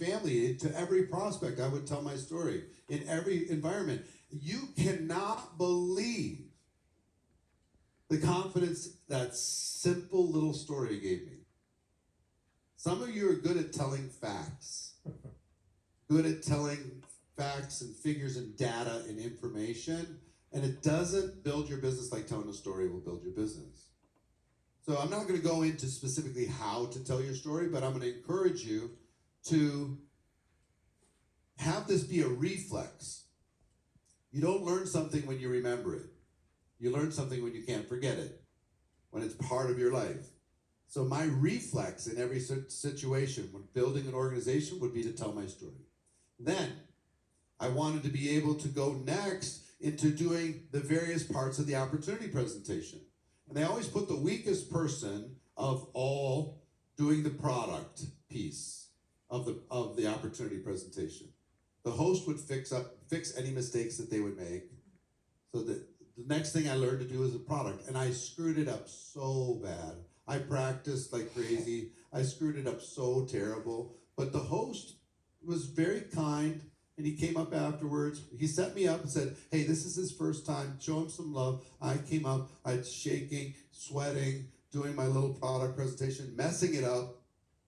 family, to every prospect, I would tell my story in every environment. You cannot believe the confidence that simple little story gave me. Some of you are good at telling facts, good at telling facts and figures and data and information, and it doesn't build your business like telling a story will build your business. So I'm not going to go into specifically how to tell your story, but I'm going to encourage you to have this be a reflex. You don't learn something when you remember it. You learn something when you can't forget it, when it's part of your life. So my reflex in every situation when building an organization would be to tell my story. Then I wanted to be able to go next into doing the various parts of the opportunity presentation. And they always put the weakest person of all doing the product piece of the opportunity presentation. The host would fix any mistakes that they would make. So that the next thing I learned to do is a product, and I screwed it up so bad. I practiced like crazy. I screwed it up so terrible. But the host was very kind, and he came up afterwards. He set me up and said, hey, this is his first time. Show him some love. I came up, I was shaking, sweating, doing my little product presentation, messing it up.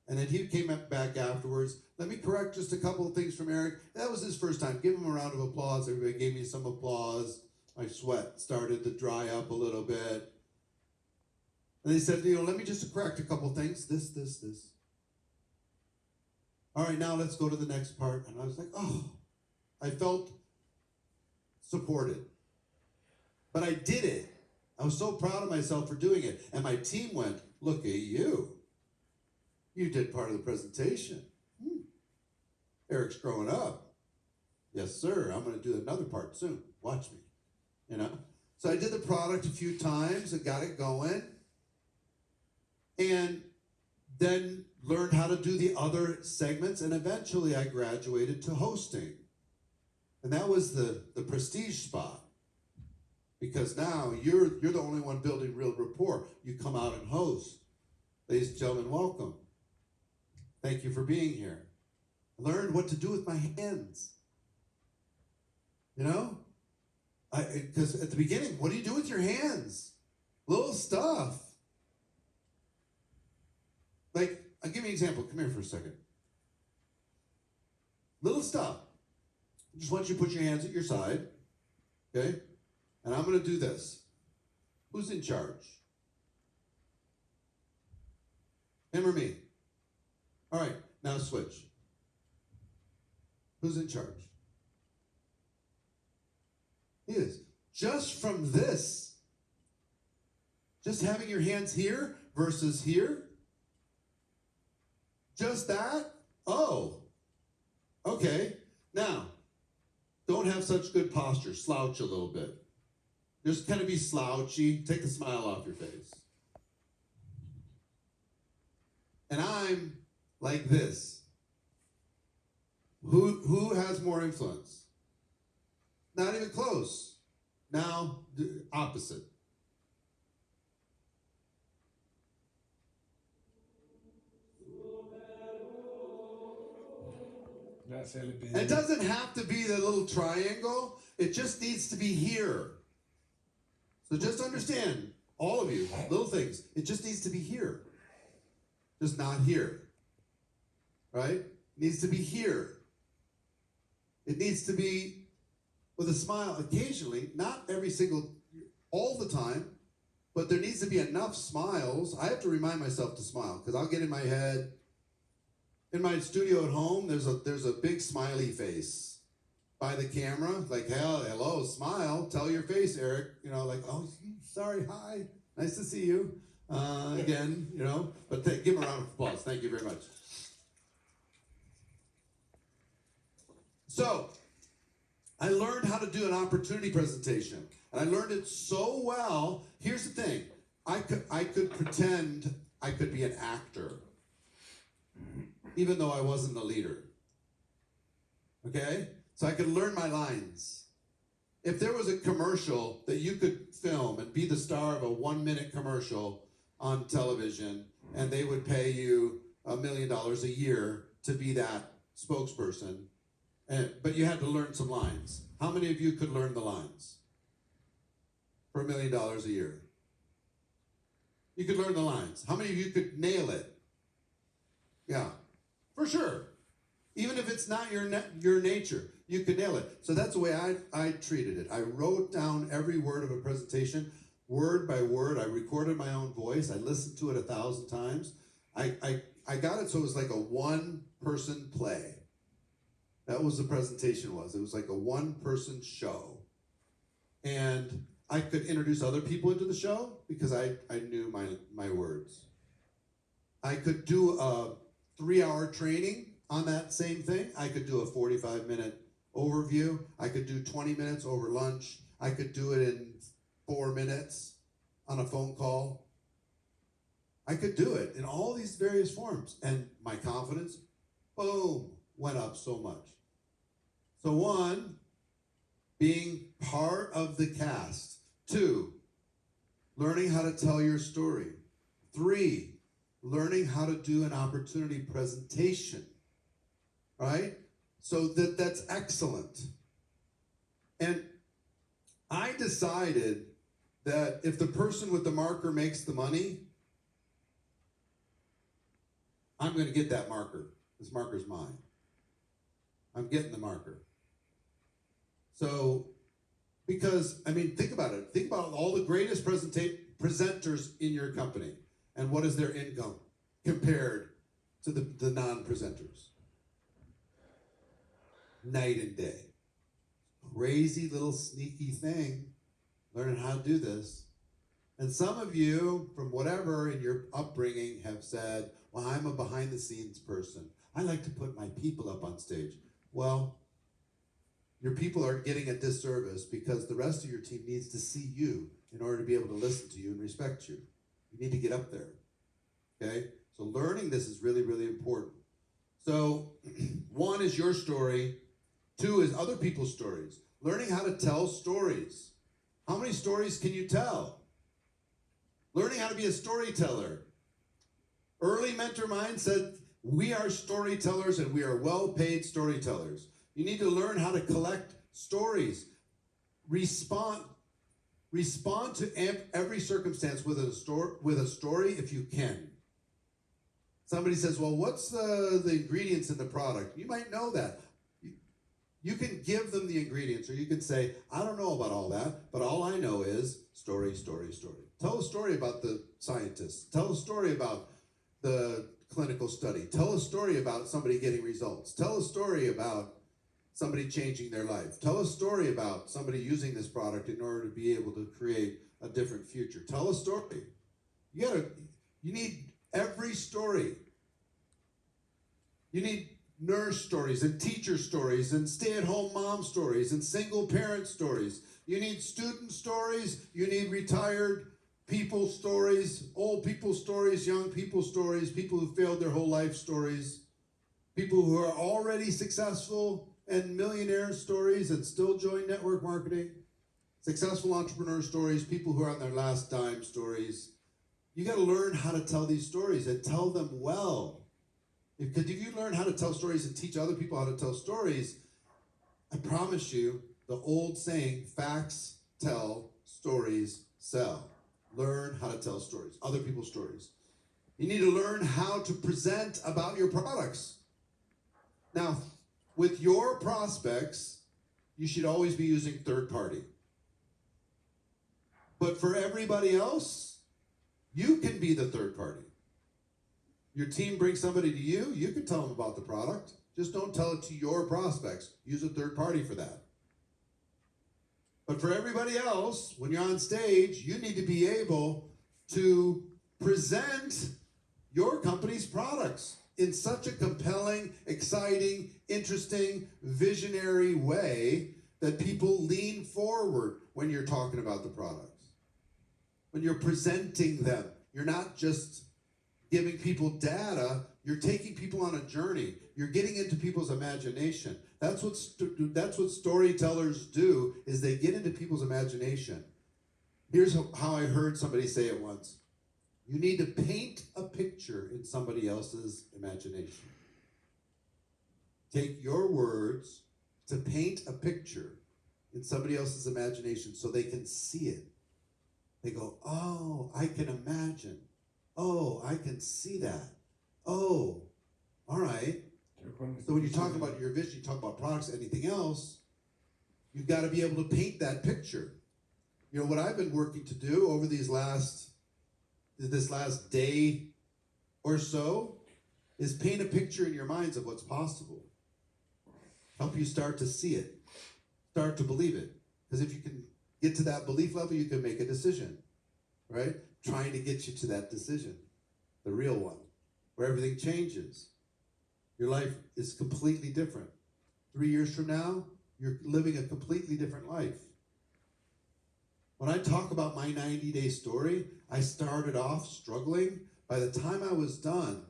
And then he came back afterwards. Let me correct just a couple of things from Eric. That was his first time. Give him a round of applause. Everybody gave me some applause. My sweat started to dry up a little bit. And they said, let me just correct a couple of things. This. All right, now let's go to the next part. And I was like, oh, I felt supported. But I did it. I was so proud of myself for doing it. And my team went, look at you. You did part of the presentation. Eric's growing up. Yes, sir. I'm going to do another part soon. Watch me. So I did the product a few times and got it going. And then learned how to do the other segments. And eventually I graduated to hosting. And that was the prestige spot. Because now you're the only one building real rapport. You come out and host. Ladies and gentlemen, welcome. Thank you for being here. I learned what to do with my hands. Because at the beginning, what do you do with your hands? Little stuff. Like, I'll give you an example. Come here for a second. Little stuff. I just want you to put your hands at your side. Okay? And I'm going to do this. Who's in charge? Him or me? All right, now switch. Who's in charge? He is. Just from this, just having your hands here versus here, just that? Oh, okay. Now, don't have such good posture. Slouch a little bit. Just kind of be slouchy. Take the smile off your face. And I'm like this. Who has more influence? Not even close. Now, the opposite. It doesn't have to be the little triangle. It just needs to be here. So just understand, all of you, little things. It just needs to be here. Just not here. Right? It needs to be here. It needs to be with a smile occasionally, not all the time, but there needs to be enough smiles. I have to remind myself to smile because I'll get in my head. In my studio at home, there's a big smiley face by the camera, like, hello, smile, tell your face, Eric, like, oh, sorry, hi, nice to see you, again, but give him a round of applause. Thank you very much. So, I learned how to do an opportunity presentation, and I learned it so well. Here's the thing, I could pretend I could be an actor, even though I wasn't the leader. Okay? So I could learn my lines. If there was a commercial that you could film and be the star of a 1-minute commercial on television, and they would pay you $1 million a year to be that spokesperson, but you had to learn some lines. How many of you could learn the lines for $1 million a year? You could learn the lines. How many of you could nail it? Yeah, for sure. Even if it's not your nature, you could nail it. So that's the way I treated it. I wrote down every word of a presentation, word by word. I recorded my own voice. I listened to it 1,000 times. I got it so it was like a one-person play. That was the presentation was. It was like a one-person show. And I could introduce other people into the show because I knew my words. I could do a 3-hour training on that same thing. I could do a 45-minute overview. I could do 20 minutes over lunch. I could do it in 4 minutes on a phone call. I could do it in all these various forms. And my confidence, boom, went up so much. So 1, being part of the cast. 2, learning how to tell your story. 3, learning how to do an opportunity presentation. Right? So that's excellent. And I decided that if the person with the marker makes the money, I'm going to get that marker. This marker's mine. I'm getting the marker. So, because, I mean, think about it. Think about all the greatest presenters in your company and what is their income compared to the non-presenters. Night and day. Crazy little sneaky thing, learning how to do this. And some of you, from whatever in your upbringing, have said, well, I'm a behind-the-scenes person. I like to put my people up on stage. Well, your people are getting a disservice because the rest of your team needs to see you in order to be able to listen to you and respect you. You need to get up there, okay? So learning this is really, really important. So 1 is your story. 2 is other people's stories. Learning how to tell stories. How many stories can you tell? Learning how to be a storyteller. Early mentor mine said, we are storytellers and we are well-paid storytellers. You need to learn how to collect stories. Respond to every circumstance with a story if you can. Somebody says, well, what's the ingredients in the product? You might know that. You can give them the ingredients, or you can say, I don't know about all that, but all I know is story, story, story. Tell a story about the scientists. Tell a story about the clinical study. Tell a story about somebody getting results. Tell a story about somebody changing their life. Tell a story about somebody using this product in order to be able to create a different future. Tell a story. You need every story. You need nurse stories and teacher stories and stay-at-home mom stories and single parent stories. You need student stories. You need retired people stories, old people stories, young people stories, people who failed their whole life stories, people who are already successful and millionaire stories and still join network marketing, successful entrepreneur stories, people who are on their last dime stories. You got to learn how to tell these stories and tell them well. Because if you learn how to tell stories and teach other people how to tell stories, I promise you, the old saying, facts tell, stories sell. Learn how to tell stories, other people's stories. You need to learn how to present about your products. Now, with your prospects, you should always be using third party. But for everybody else, you can be the third party. Your team brings somebody to you, you can tell them about the product. Just don't tell it to your prospects. Use a third party for that. But for everybody else, when you're on stage, you need to be able to present your company's products in such a compelling, exciting, interesting, visionary way that people lean forward when you're talking about the products. When you're presenting them, you're not just giving people data, you're taking people on a journey. You're getting into people's imagination. That's what storytellers do, is they get into people's imagination. Here's how I heard somebody say it once. You need to paint a picture in somebody else's imagination. take your words to paint a picture in somebody else's imagination so they can see it. They go, oh, I can imagine. Oh, I can see that. Oh, all right. So when you talk about your vision, you talk about products, anything else, you've got to be able to paint that picture. You know, what I've been working to do over this last day or so is paint a picture in your minds of what's possible. Help you start to see it, start to believe it. Because if you can get to that belief level, you can make a decision, right? Trying to get you to that decision, the real one, where everything changes. Your life is completely different. 3 years from now, you're living a completely different life. When I talk about my 90-day story, I started off struggling. By the time I was done,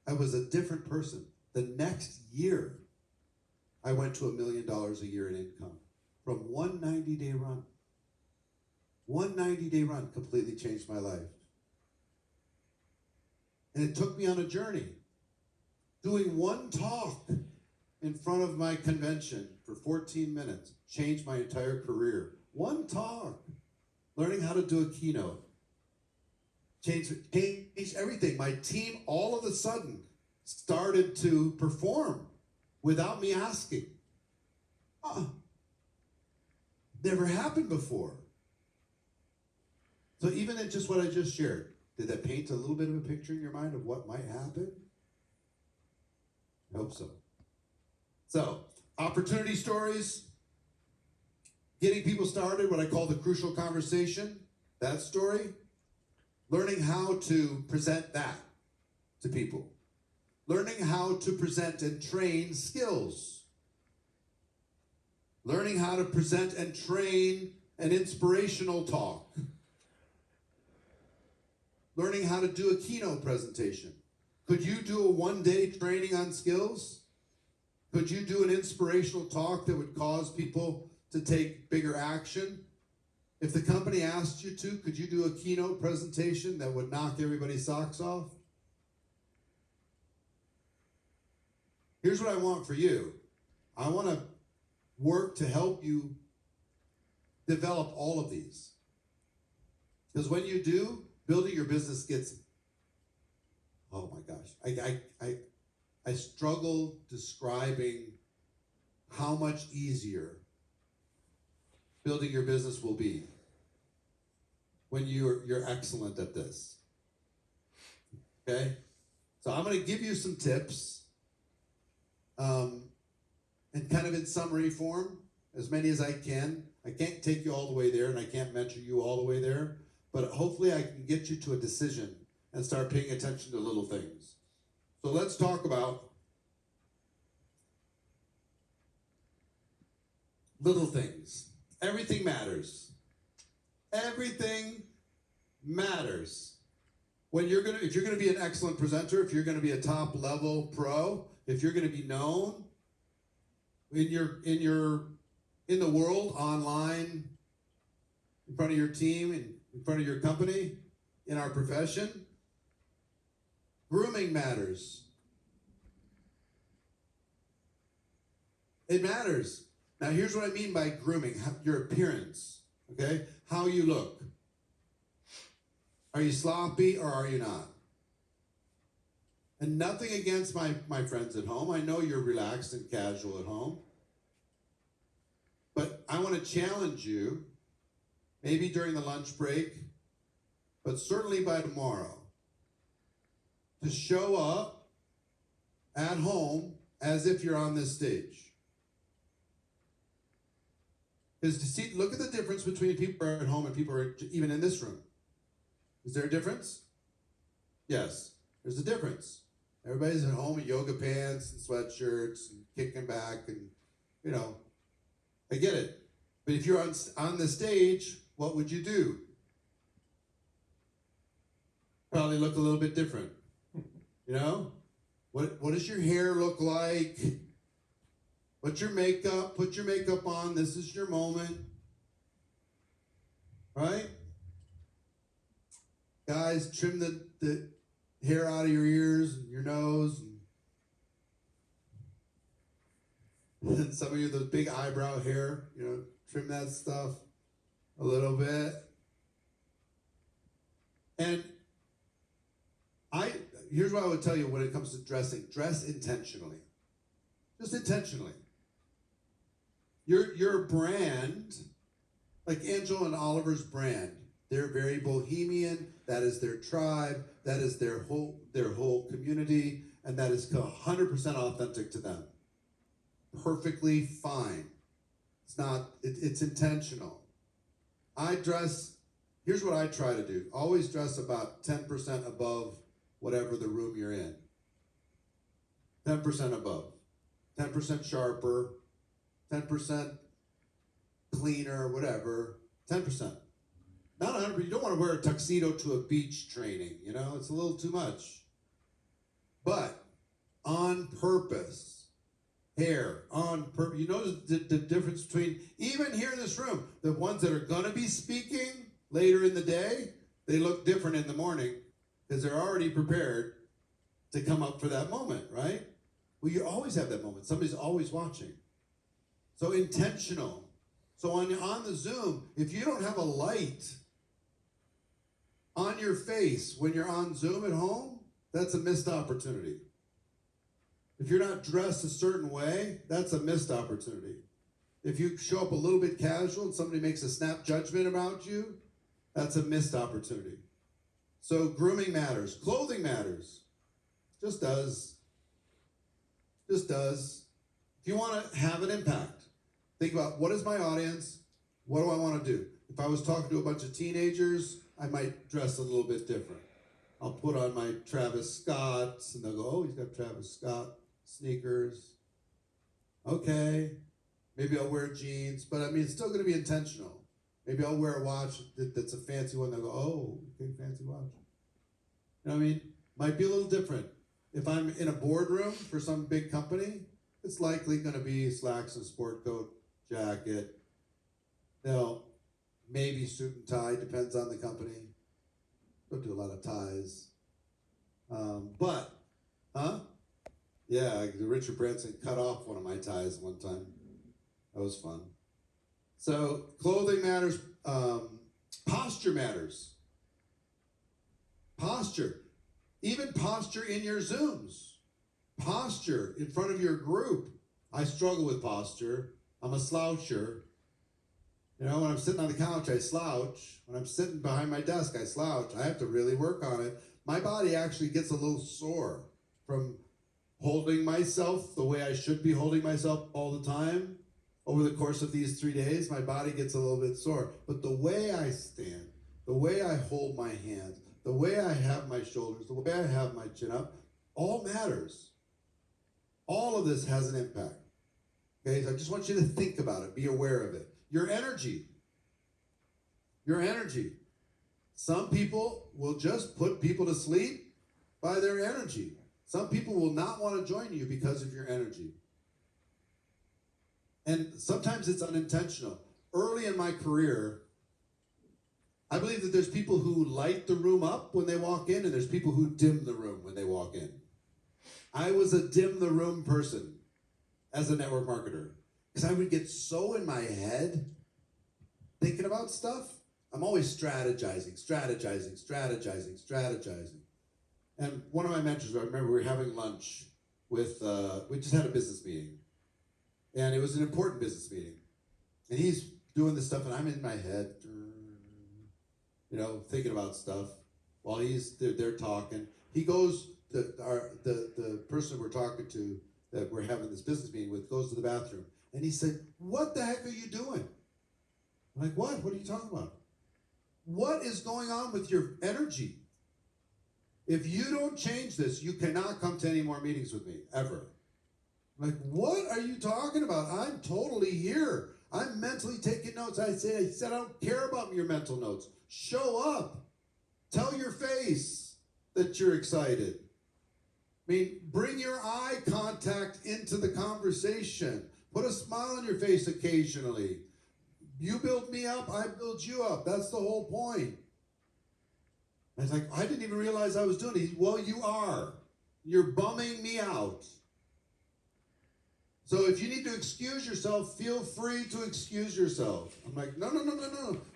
I was a different person. The next year, I went to $1 million a year in income from one 90-day run. One 90-day run completely changed my life. And it took me on a journey. Doing one talk in front of my convention for 14 minutes changed my entire career. One talk. Learning how to do a keynote changed everything. My team all of a sudden started to perform without me asking. Never happened before. So even in just what I just shared, did that paint a little bit of a picture in your mind of what might happen? I hope so. So, opportunity stories, getting people started, what I call the crucial conversation, that story, learning how to present that to people, learning how to present and train skills, learning how to present and train an inspirational talk, learning how to do a keynote presentation. Could you do a one-day training on skills? Could you do an inspirational talk that would cause people to take bigger action? If the company asked you to, could you do a keynote presentation that would knock everybody's socks off? Here's what I want for you. I want to work to help you develop all of these. Because when you do, building your business gets, oh my gosh, I struggle describing how much easier building your business will be when you're excellent at this. Okay? So I'm going to give you some tips, and kind of in summary form, as many as I can. I can't take you all the way there, and I can't mentor you all the way there, but hopefully I can get you to a decision and start paying attention to little things. So let's talk about little things. Everything matters. Everything matters. If you're gonna be an excellent presenter, if you're gonna be a top level pro, if you're gonna be known in the world, online, in front of your team, in front of your company, in our profession, grooming matters. It matters. Now, here's what I mean by grooming, your appearance, okay? How you look. Are you sloppy or are you not? And nothing against my friends at home. I know you're relaxed and casual at home. But I want to challenge you, maybe during the lunch break, but certainly by tomorrow, to show up at home as if you're on this stage. Because look at the difference between people who are at home and people who are even in this room. Is there a difference? Yes, there's a difference. Everybody's at home in yoga pants and sweatshirts and kicking back and, you know, I get it. But if you're on the stage, what would you do? Probably look a little bit different. You know? What does your hair look like? What's your makeup? Put your makeup on. This is your moment. Right? Guys, trim the hair out of your ears and your nose. And some of you, those big eyebrow hair, trim that stuff a little bit. And here's what I would tell you when it comes to dressing. Dress intentionally. Just intentionally. Your brand, like Angela and Oliver's brand, they're very bohemian. That is their tribe. That is their whole community. And that is 100% authentic to them. Perfectly fine. It's intentional. Here's what I try to do. Always dress about 10% above whatever the room you're in. 10% above. 10% sharper. 10% cleaner, whatever. 10%. Not 100%. You don't want to wear a tuxedo to a beach training. It's a little too much. But on purpose. Hair on purpose. You notice the difference between, even here in this room, the ones that are going to be speaking later in the day, they look different in the morning because they're already prepared to come up for that moment, right? Well, you always have that moment. Somebody's always watching. So intentional. So on the Zoom, if you don't have a light on your face when you're on Zoom at home, that's a missed opportunity. If you're not dressed a certain way, that's a missed opportunity. If you show up a little bit casual and somebody makes a snap judgment about you, that's a missed opportunity. So grooming matters. Clothing matters. Just does. Just does. If you want to have an impact, think about, what is my audience? What do I want to do? If I was talking to a bunch of teenagers, I might dress a little bit different. I'll put on my Travis Scotts, and they'll go, oh, he's got Travis Scott sneakers. Okay. Maybe I'll wear jeans, but it's still going to be intentional. Maybe I'll wear a watch that's a fancy one. They'll go, oh, okay, fancy watch. You know what I mean? Might be a little different. If I'm in a boardroom for some big company, it's likely going to be slacks and sport coat, jacket. Maybe suit and tie, depends on the company. Don't do a lot of ties. Yeah, Richard Branson cut off one of my ties one time. That was fun. So clothing matters. Posture matters. Posture. Even posture in your Zooms. Posture in front of your group. I struggle with posture. I'm a sloucher. When I'm sitting on the couch, I slouch. When I'm sitting behind my desk, I slouch. I have to really work on it. My body actually gets a little sore from holding myself the way I should be holding myself all the time. Over the course of these 3 days, my body gets a little bit sore. But the way I stand, the way I hold my hands, the way I have my shoulders, the way I have my chin up, all matters. All of this has an impact. Okay, so I just want you to think about it. Be aware of it. Your energy. Your energy. Some people will just put people to sleep by their energy. Some people will not want to join you because of your energy. And sometimes it's unintentional. Early in my career, I believe that there's people who light the room up when they walk in, and there's people who dim the room when they walk in. I was a dim the room person as a network marketer because I would get so in my head thinking about stuff. I'm always strategizing. And one of my mentors, I remember we were having lunch with, we just had a business meeting. And it was an important business meeting. And he's doing this stuff, and I'm in my head, thinking about stuff while they're talking. He goes, the person we're talking to, that we're having this business meeting with, goes to the bathroom. And he said, what the heck are you doing? I'm like, what? What are you talking about? What is going on with your energy? If you don't change this, you cannot come to any more meetings with me, ever. I'm like, what are you talking about? I'm totally here. I'm mentally taking notes. I said, I don't care about your mental notes. Show up. Tell your face that you're excited. Bring your eye contact into the conversation. Put a smile on your face occasionally. You build me up, I build you up. That's the whole point. I was like, I didn't even realize I was doing it. Well, you are. You're bumming me out. So if you need to excuse yourself, feel free to excuse yourself. I'm like, no.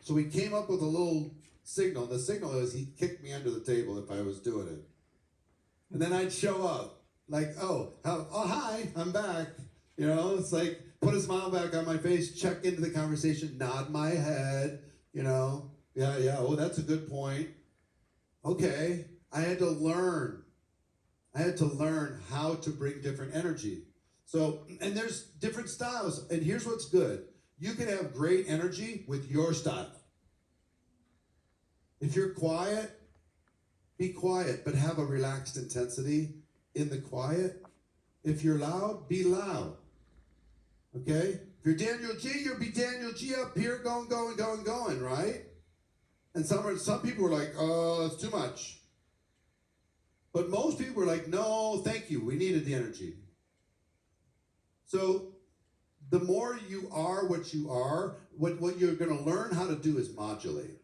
So we came up with a little signal. The signal is he kicked me under the table if I was doing it. And then I'd show up. Like, oh, hi, I'm back. You know, it's like, put a smile back on my face, check into the conversation, nod my head, you know. Yeah, oh, that's a good point. Okay, I had to learn how to bring different energy. So, and there's different styles. And here's what's good. You can have great energy with your style. If you're quiet, be quiet, but have a relaxed intensity in the quiet. If you're loud, be loud. Okay? If you're Daniel G, you'll be Daniel G up here going, right? And some people are like, oh, it's too much. But most people are like, no, thank you. We needed the energy. So the more you are what you are, what you're going to learn how to do is modulate.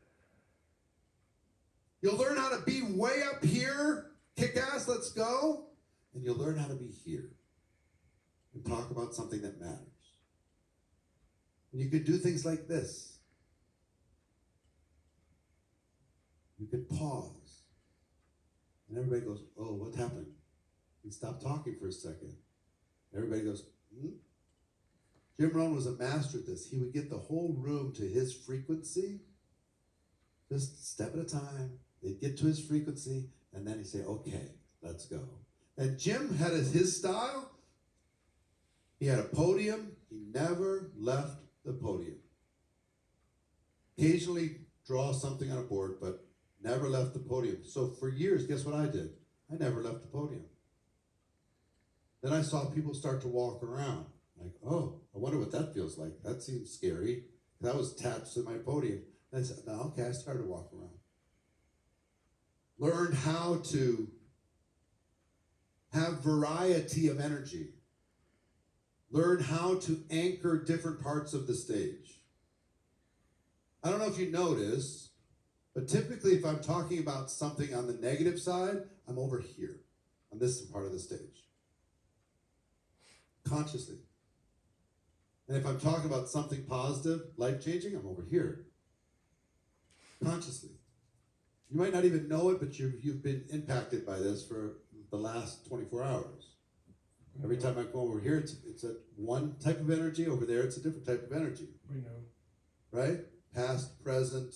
You'll learn how to be way up here, kick ass, let's go. And you'll learn how to be here and talk about something that matters. And you could do things like this. You could pause. And everybody goes, oh, what happened? And stop talking for a second. Everybody goes, Jim Rohn was a master at this. He would get the whole room to his frequency, just step at a time. They'd get to his frequency, and then he'd say, okay, let's go. And Jim had his style. He had a podium. He never left the podium. Occasionally draw something on a board, but never left the podium. So for years, guess what I did? I never left the podium. Then I saw people start to walk around. Like, oh, I wonder what that feels like. That seems scary. That was attached to my podium. And I said, no, okay, I started to walk around. Learn how to have variety of energy. Learn how to anchor different parts of the stage. I don't know if you notice, but typically if I'm talking about something on the negative side, I'm over here on this part of the stage. Consciously. And if I'm talking about something positive, life-changing, I'm over here. Consciously. You might not even know it, but you've been impacted by this for the last 24 hours. Every time I go over here, it's a one type of energy. Over there, it's a different type of energy. We know. Right? Past, present,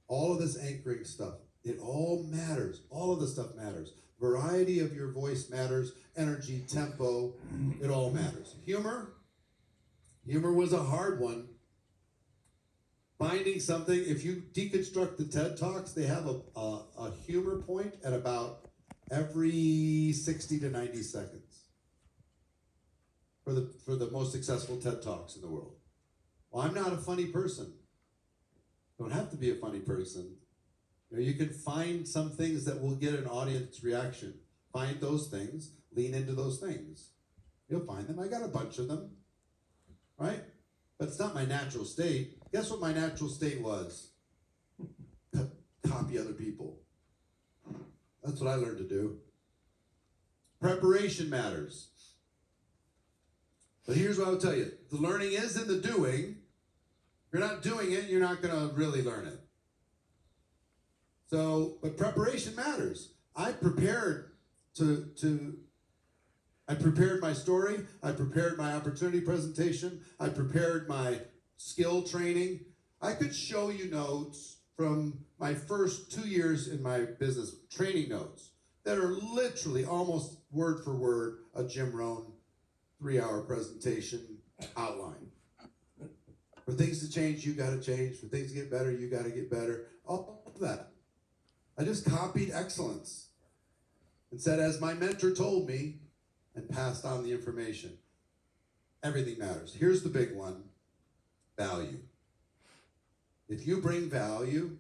all of this anchoring stuff. It all matters. All of the stuff matters. Variety of your voice matters. Energy, tempo, it all matters. Humor was a hard one. Finding something, if you deconstruct the TED Talks, they have a humor point at about every 60 to 90 seconds for the most successful TED Talks in the world. Well, I'm not a funny person. Don't have to be a funny person. You can find some things that will get an audience reaction. Find those things, lean into those things. You'll find them. I got a bunch of them, right? But it's not my natural state. Guess what my natural state was? Copy other people. That's what I learned to do. Preparation matters. But here's what I'll tell you. The learning is in the doing. If you're not doing it, you're not going to really learn it. So, but preparation matters. I prepared I prepared my story. I prepared my opportunity presentation. I prepared my skill training. I could show you notes from my first 2 years in my business, training notes, that are literally almost word for word a Jim Rohn 3-hour presentation outline. For things to change, you got to change. For things to get better, you got to get better. All of that. I just copied excellence and said, as my mentor told me, and passed on the information. Everything matters. Here's the big one, value. If you bring value,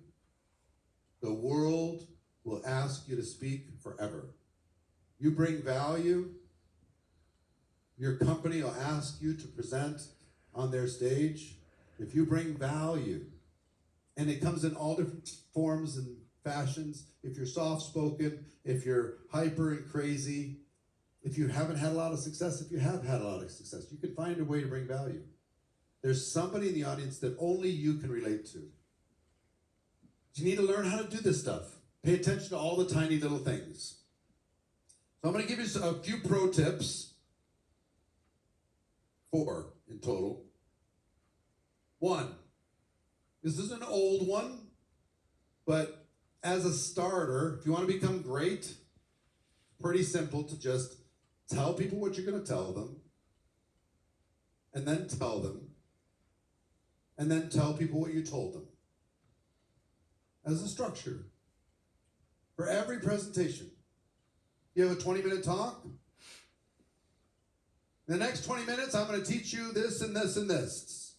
the world will ask you to speak forever. You bring value, your company will ask you to present on their stage. If you bring value, and it comes in all different forms and fashions, if you're soft-spoken, if you're hyper and crazy, if you haven't had a lot of success, if you have had a lot of success, you can find a way to bring value. There's somebody in the audience that only you can relate to. You need to learn how to do this stuff. Pay attention to all the tiny little things. So I'm going to give you a few pro tips. 4 in total. 1, this is an old one, but as a starter, if you want to become great, pretty simple to just tell people what you're going to tell them, and then tell them, and then tell people what you told them. As a structure. For every presentation, you have a 20-minute talk. In the next 20 minutes, I'm going to teach you this and this and this.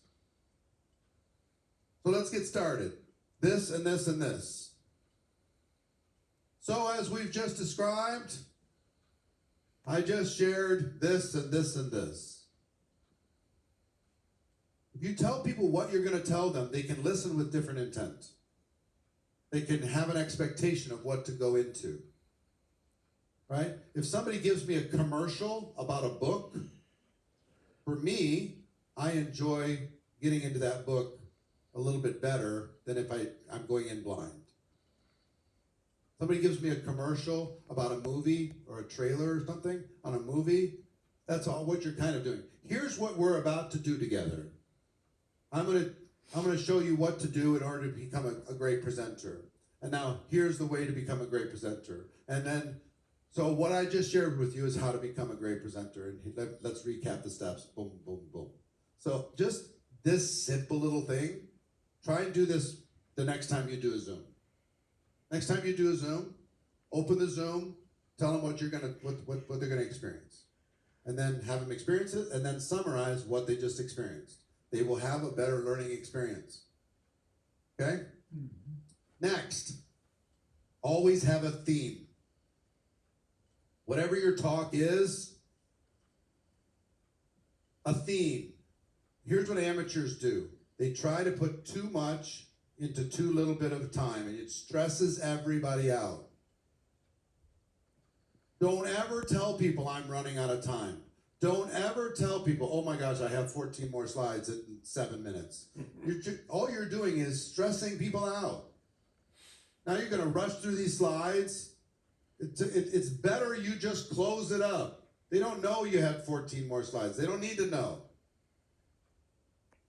So let's get started. This and this and this. So as we've just described, I just shared this and this and this. If you tell people what you're going to tell them, they can listen with different intent. They can have an expectation of what to go into. Right? If somebody gives me a commercial about a book, for me, I enjoy getting into that book a little bit better than if I'm going in blind. Somebody gives me a commercial about a movie or a trailer or something on a movie, that's all what you're kind of doing. Here's what we're about to do together. I'm going to show you what to do in order to become a great presenter. And now here's the way to become a great presenter. And then, so what I just shared with you is how to become a great presenter. And let's recap the steps. Boom, boom, boom. So just this simple little thing, try and do this the next time you do a Zoom. Next time you do a Zoom, open the Zoom, tell them what they're gonna experience. And then have them experience it, and then summarize what they just experienced. They will have a better learning experience. Okay? Mm-hmm. Next, always have a theme. Whatever your talk is, a theme. Here's what amateurs do. They try to put too much into too little bit of time, and it stresses everybody out. Don't ever tell people I'm running out of time. Don't ever tell people, oh my gosh, I have 14 more slides in 7 minutes. All you're doing is stressing people out. Now you're going to rush through these slides. It's better you just close it up. They don't know you have 14 more slides. They don't need to know.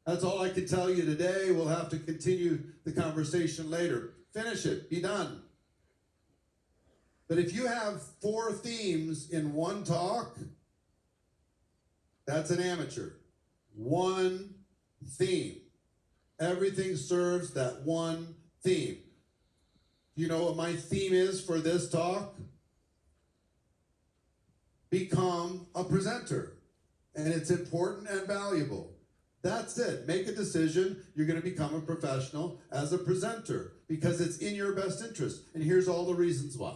That's all I can tell you today. We'll have to continue the conversation later. Finish it. Be done. But if you have 4 themes in one talk, that's an amateur. One theme. Everything serves that one theme. You know what my theme is for this talk? Become a presenter. And it's important and valuable. That's it. Make a decision. You're going to become a professional as a presenter because it's in your best interest. And here's all the reasons why.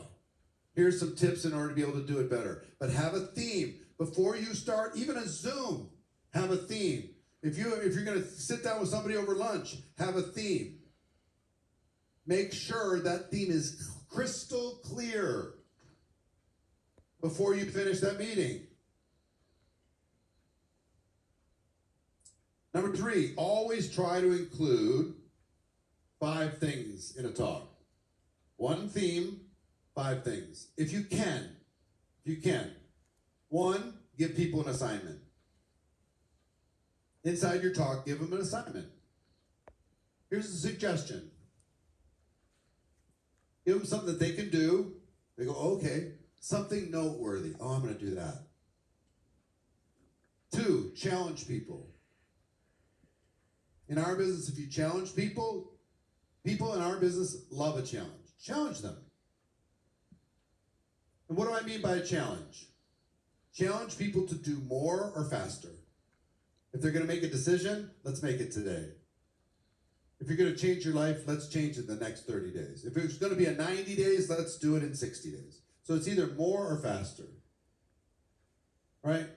Here's some tips in order to be able to do it better. But have a theme. Before you start, even a Zoom, have a theme. If you're going to sit down with somebody over lunch, have a theme. Make sure that theme is crystal clear before you finish that meeting. Number 3, always try to include 5 things in a talk. 1 theme, 5 things. If you can. 1, give people an assignment. Inside your talk, give them an assignment. Here's a suggestion. Give them something that they can do. They go, okay, something noteworthy. Oh, I'm going to do that. 2, challenge people. In our business, if you challenge people, people in our business love a challenge. Challenge them. And what do I mean by a challenge? Challenge people to do more or faster. If they're going to make a decision, let's make it today. If you're going to change your life, let's change it in the next 30 days. If it's going to be a 90 days, let's do it in 60 days. So it's either more or faster. Right?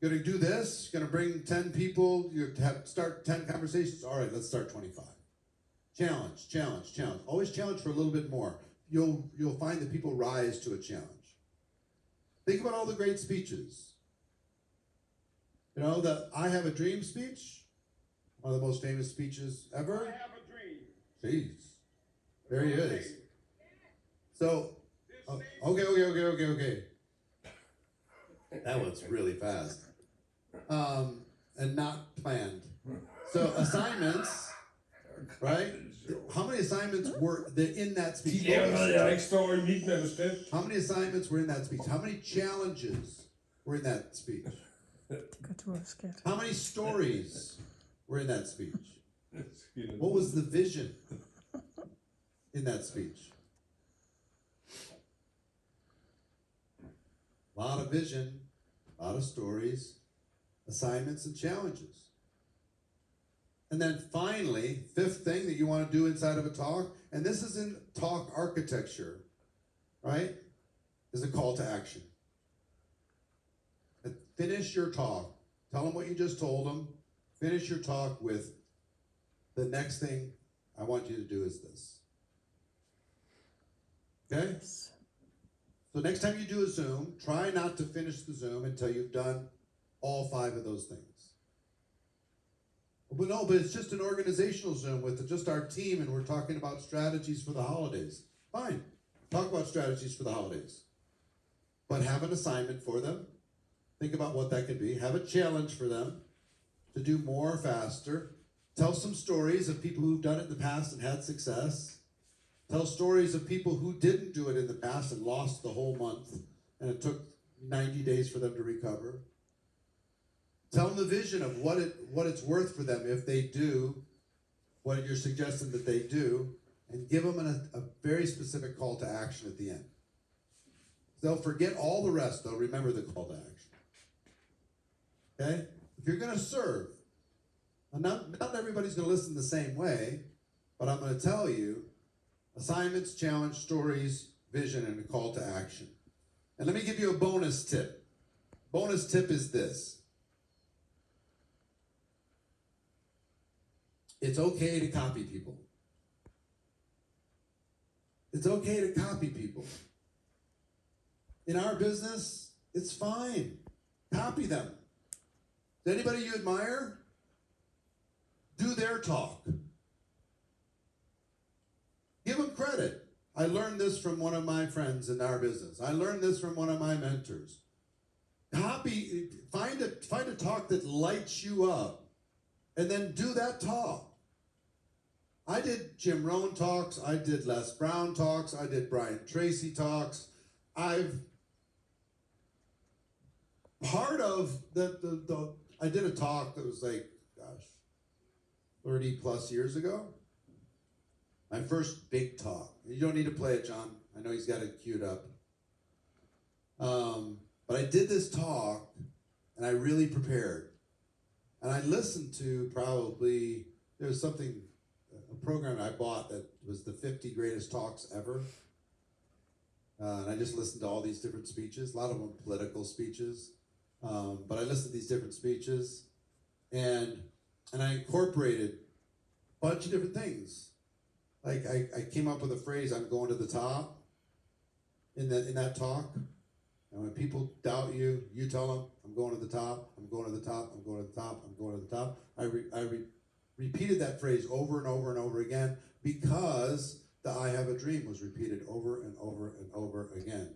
You're going to do this, you're going to bring 10 people, you have start 10 conversations. All right, let's start 25. Challenge. Always challenge for a little bit more. You'll find that people rise to a challenge. Think about all the great speeches. You know, the I Have a Dream speech, one of the most famous speeches ever. I have a dream. Jeez. There he is. So, okay. That one's really fast. And not planned. So assignments, right? How many assignments were there in that speech? How many assignments were in that speech? How many challenges were in that speech? How many stories were in that speech? What was the vision in that speech? A lot of vision, a lot of stories, assignments, and challenges. And then finally, fifth thing that you want to do inside of a talk, and this is in talk architecture, right, is a call to action. And finish your talk. Tell them what you just told them. Finish your talk with, the next thing I want you to do is this. Okay? So next time you do a Zoom, try not to finish the Zoom until you've done all 5 of those things. But no, but it's just an organizational Zoom with just our team, and we're talking about strategies for the holidays. Fine. Talk about strategies for the holidays. But have an assignment for them. Think about what that could be. Have a challenge for them to do more faster. Tell some stories of people who've done it in the past and had success. Tell stories of people who didn't do it in the past and lost the whole month, and it took 90 days for them to recover. Tell them the vision of what it's worth for them if they do what you're suggesting that they do, and give them a very specific call to action at the end. They'll forget all the rest, they'll remember the call to action. Okay? If you're going to serve, and not everybody's going to listen the same way, but I'm going to tell you, assignments, challenge, stories, vision, and a call to action. And let me give you a bonus tip. Bonus tip is this. It's okay to copy people. It's okay to copy people. In our business, it's fine. Copy them. Is anybody you admire? Do their talk. Give them credit. I learned this from one of my friends in our business. I learned this from one of my mentors. Copy, find a talk that lights you up, and then do that talk. I did Jim Rohn talks, I did Les Brown talks, I did Brian Tracy talks. I did a talk that was 30 plus years ago. My first big talk. You don't need to play it, John. I know he's got it queued up. But I did this talk, and I really prepared. And I listened to there was a program I bought that was the 50 greatest talks ever. And I just listened to all these different speeches, a lot of them political speeches. But I listened to these different speeches, and I incorporated a bunch of different things. Like I came up with a phrase, I'm going to the top, in that talk. And when people doubt you, you tell them, I'm going to the top, I'm going to the top, I'm going to the top, I'm going to the top. I repeated that phrase over and over and over again because the I Have a Dream was repeated over and over and over again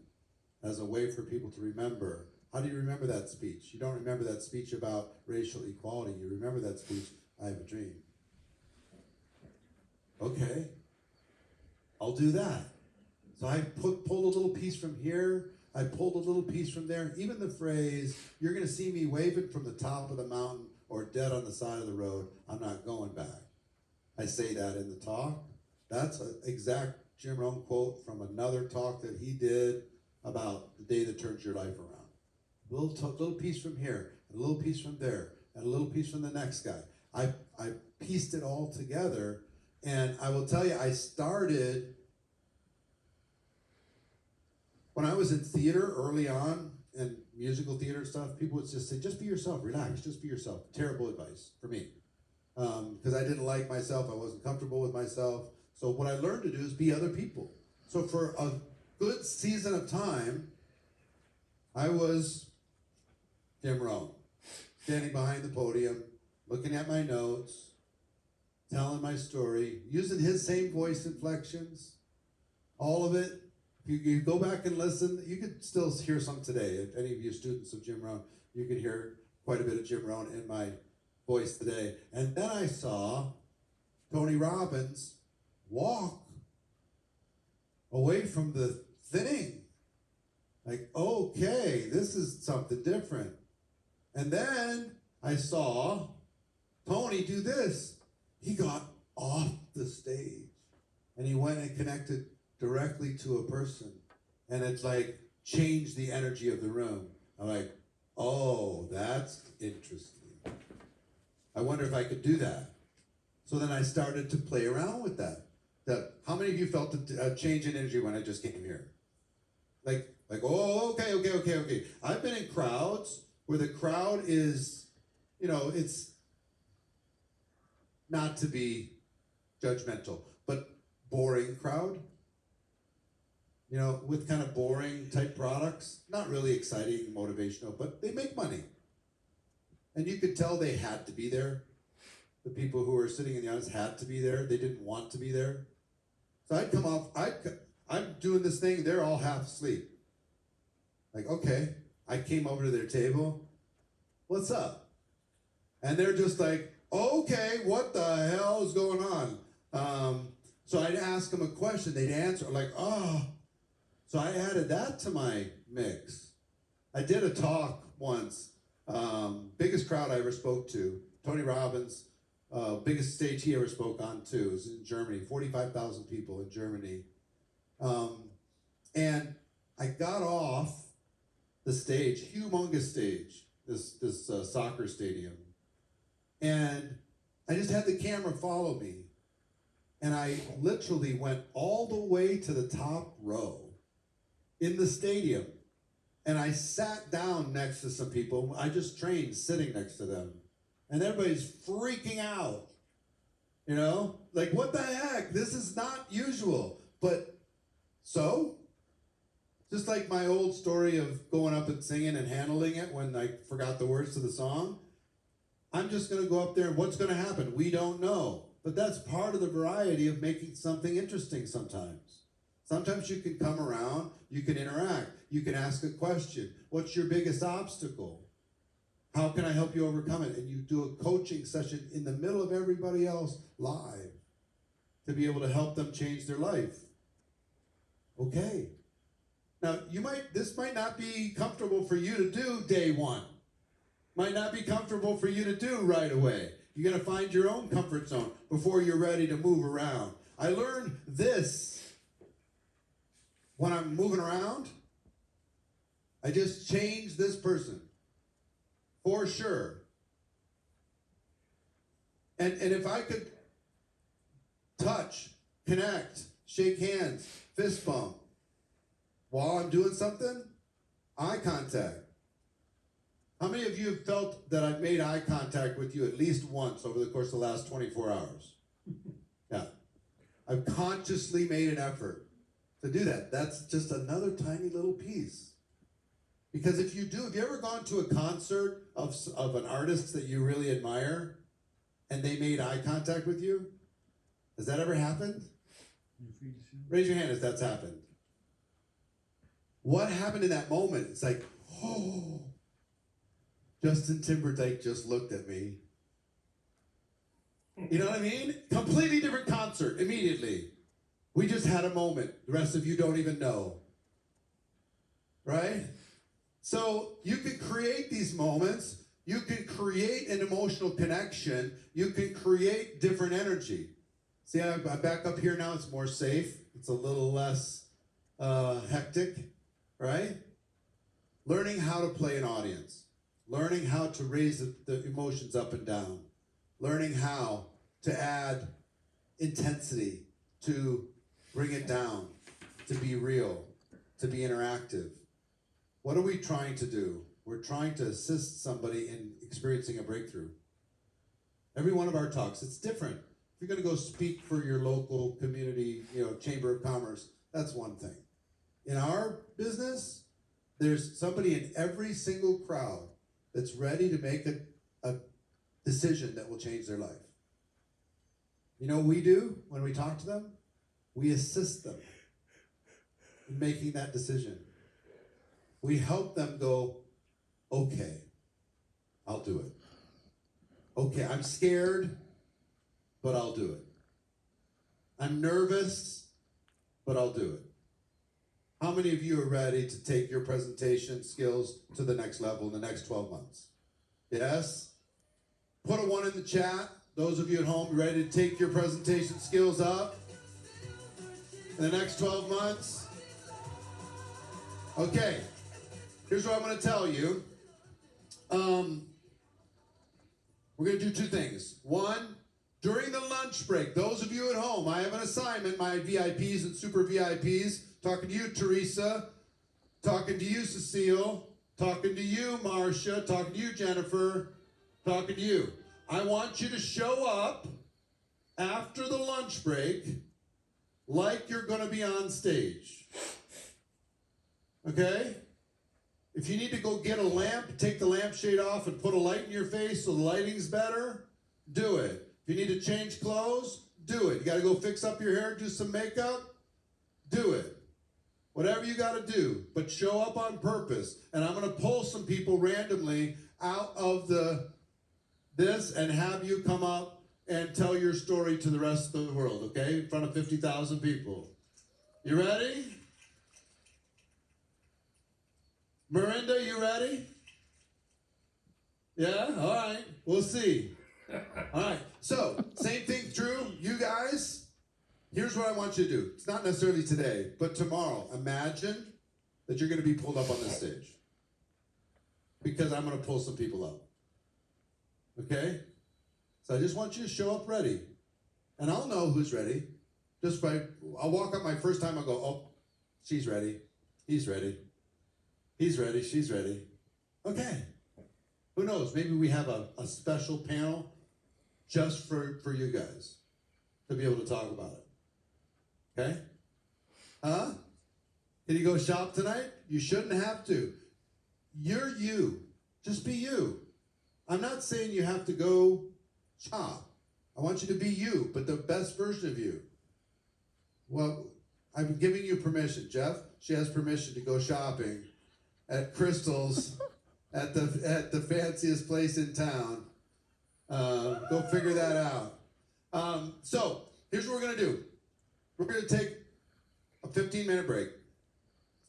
as a way for people to remember. How do you remember that speech? You don't remember that speech about racial equality. You remember that speech, I have a dream. Okay, I'll do that. So I pulled a little piece from here. I pulled a little piece from there. Even the phrase, you're going to see me waving from the top of the mountain or dead on the side of the road. I'm not going back. I say that in the talk. That's an exact Jim Rohn quote from another talk that he did about the day that turns your life around. A little piece from here, and a little piece from there, and a little piece from the next guy. I pieced it all together, and I will tell you, I started when I was in theater early on, and musical theater stuff, people would just say, just be yourself, relax, just be yourself. Terrible advice for me. Because I didn't like myself, I wasn't comfortable with myself. So what I learned to do is be other people. So for a good season of time, I was Jim Rohn, standing behind the podium, looking at my notes, telling my story, using his same voice inflections, all of it. If you go back and listen, you could still hear some today. If any of you students of Jim Rohn, you can hear quite a bit of Jim Rohn in my voice today. And then I saw Tony Robbins walk away from the thing. Like, okay, this is something different. And then I saw Tony do this. He got off the stage and he went and connected directly to a person. And it's like changed the energy of the room. I'm like, oh, that's interesting. I wonder if I could do that. So then I started to play around with that. How many of you felt a change in energy when I just came here? Like, oh, okay. I've been in crowds where the crowd is, it's not to be judgmental, but boring crowd. With kind of boring type products, not really exciting, motivational, but they make money. And you could tell they had to be there. The people who were sitting in the audience had to be there. They didn't want to be there. So I'd come off, I'm doing this thing, they're all half asleep. Like, okay, I came over to their table, what's up? And they're just like, okay, what the hell is going on? So I'd ask them a question, they'd answer, like, oh. So I added that to my mix. I did a talk once, biggest crowd I ever spoke to, Tony Robbins, biggest stage he ever spoke on too. It was in Germany, 45,000 people in Germany. And I got off the stage, humongous stage, this soccer stadium. And I just had the camera follow me. And I literally went all the way to the top row in the stadium. And I sat down next to some people. I just trained sitting next to them. And everybody's freaking out. Like, what the heck? This is not usual. But so, just like my old story of going up and singing and handling it when I forgot the words to the song, I'm just going to go up there and what's going to happen? We don't know. But that's part of the variety of making something interesting sometimes. Sometimes you can come around, you can interact, you can ask a question. What's your biggest obstacle? How can I help you overcome it? And you do a coaching session in the middle of everybody else live to be able to help them change their life. Okay. Now, this might not be comfortable for you to do day one. Might not be comfortable for you to do right away. You're going to find your own comfort zone before you're ready to move around. I learned this when I'm moving around. I just changed this person. For sure. And if I could touch, connect, shake hands, fist bump, while I'm doing something, eye contact. How many of you have felt that I've made eye contact with you at least once over the course of the last 24 hours? Yeah. I've consciously made an effort to do that. That's just another tiny little piece. Because if you ever gone to a concert of an artist that you really admire and they made eye contact with you? Has that ever happened? Raise your hand if that's happened. What happened in that moment? It's like, oh, Justin Timberlake just looked at me. You know what I mean? Completely different concert immediately. We just had a moment. The rest of you don't even know. Right? So you can create these moments. You can create an emotional connection. You can create different energy. See, I'm back up here now. It's more safe. It's a little less hectic, right? Learning how to play an audience. Learning how to raise the emotions up and down. Learning how to add intensity, to bring it down, to be real, to be interactive. What are we trying to do? We're trying to assist somebody in experiencing a breakthrough. Every one of our talks, it's different. If you're going to go speak for your local community, Chamber of Commerce, that's one thing. In our business, There's somebody in every single crowd that's ready to make a decision that will change their life. You know what we do when we talk to them? We assist them in making that decision. We help them go, okay, I'll do it. Okay, I'm scared, but I'll do it. I'm nervous, but I'll do it. How many of you are ready to take your presentation skills to the next level in the next 12 months? Yes? Put a 1 in the chat. Those of you at home ready to take your presentation skills up in the next 12 months? Okay, here's what I'm going to tell you. We're going to do 2 things. 1, during the lunch break, those of you at home, I have an assignment, my VIPs and super VIPs, talking to you, Teresa, talking to you, Cecile, talking to you, Marcia, talking to you, Jennifer, talking to you. I want you to show up after the lunch break like you're going to be on stage. Okay? If you need to go get a lamp, take the lampshade off and put a light in your face so the lighting's better, do it. If you need to change clothes, do it. You got to go fix up your hair, do some makeup, do it. Whatever you got to do, but show up on purpose. And I'm going to pull some people randomly out of this and have you come up and tell your story to the rest of the world, okay? In front of 50,000 people. You ready? Miranda, you ready? Yeah? All right. We'll see. All right. So, same thing true. You guys, here's what I want you to do. It's not necessarily today, but tomorrow. Imagine that you're going to be pulled up on this stage. Because I'm going to pull some people up. Okay? So I just want you to show up ready. And I'll know who's ready. I'll walk up my first time, I'll go, oh, she's ready. He's ready. He's ready. She's ready. Okay. Who knows? Maybe we have a special panel just for you guys to be able to talk about it. Okay? Huh? Can you go shop tonight? You shouldn't have to. You're you. Just be you. I'm not saying you have to go shop. I want you to be you, but the best version of you. Well, I'm giving you permission. Jeff, she has permission to go shopping at Crystal's at the fanciest place in town. Go figure that out. So here's what we're going to do. We're going to take a 15-minute break.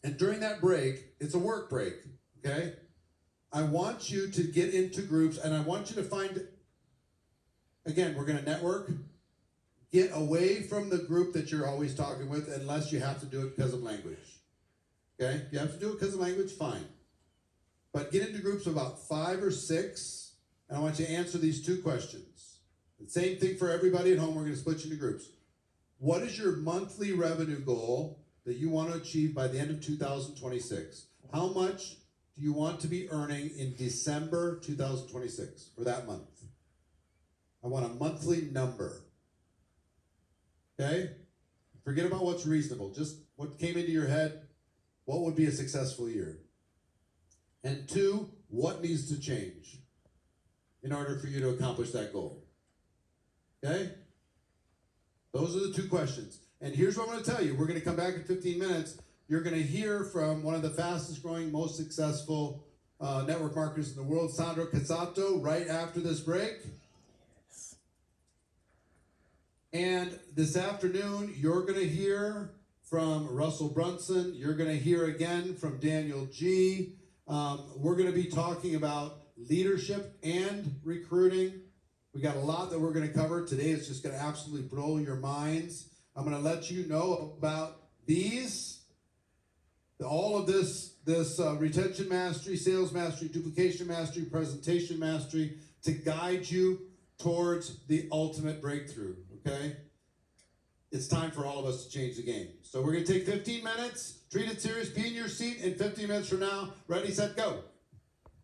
And during that break, it's a work break, okay? I want you to get into groups, and I want you to find, again, we're going to network. Get away from the group that you're always talking with unless you have to do it because of language. Okay? If you have to do it because of language, fine. But get into groups of about 5 or 6, and I want you to answer these 2 questions. The same thing for everybody at home. We're going to split you into groups. What is your monthly revenue goal that you want to achieve by the end of 2026? How much do you want to be earning in December 2026 for that month? I want a monthly number. Okay? Forget about what's reasonable. Just what came into your head. What would be a successful year? And 2, what needs to change in order for you to accomplish that goal? Okay? Those are the 2 questions. And here's what I'm going to tell you. We're going to come back in 15 minutes. You're going to hear from one of the fastest growing, most successful network marketers in the world, Sandro Cazzato, right after this break. And this afternoon, you're going to hear from Russell Brunson. You're going to hear again from Daniel G. We're going to be talking about leadership and recruiting. We got a lot that we're going to cover. Today is just going to absolutely blow your minds. I'm going to let you know about all of this retention mastery, sales mastery, duplication mastery, presentation mastery to guide you towards the ultimate breakthrough, okay? It's time for all of us to change the game. So we're going to take 15 minutes, treat it serious, be in your seat in 15 minutes from now. Ready, set, go.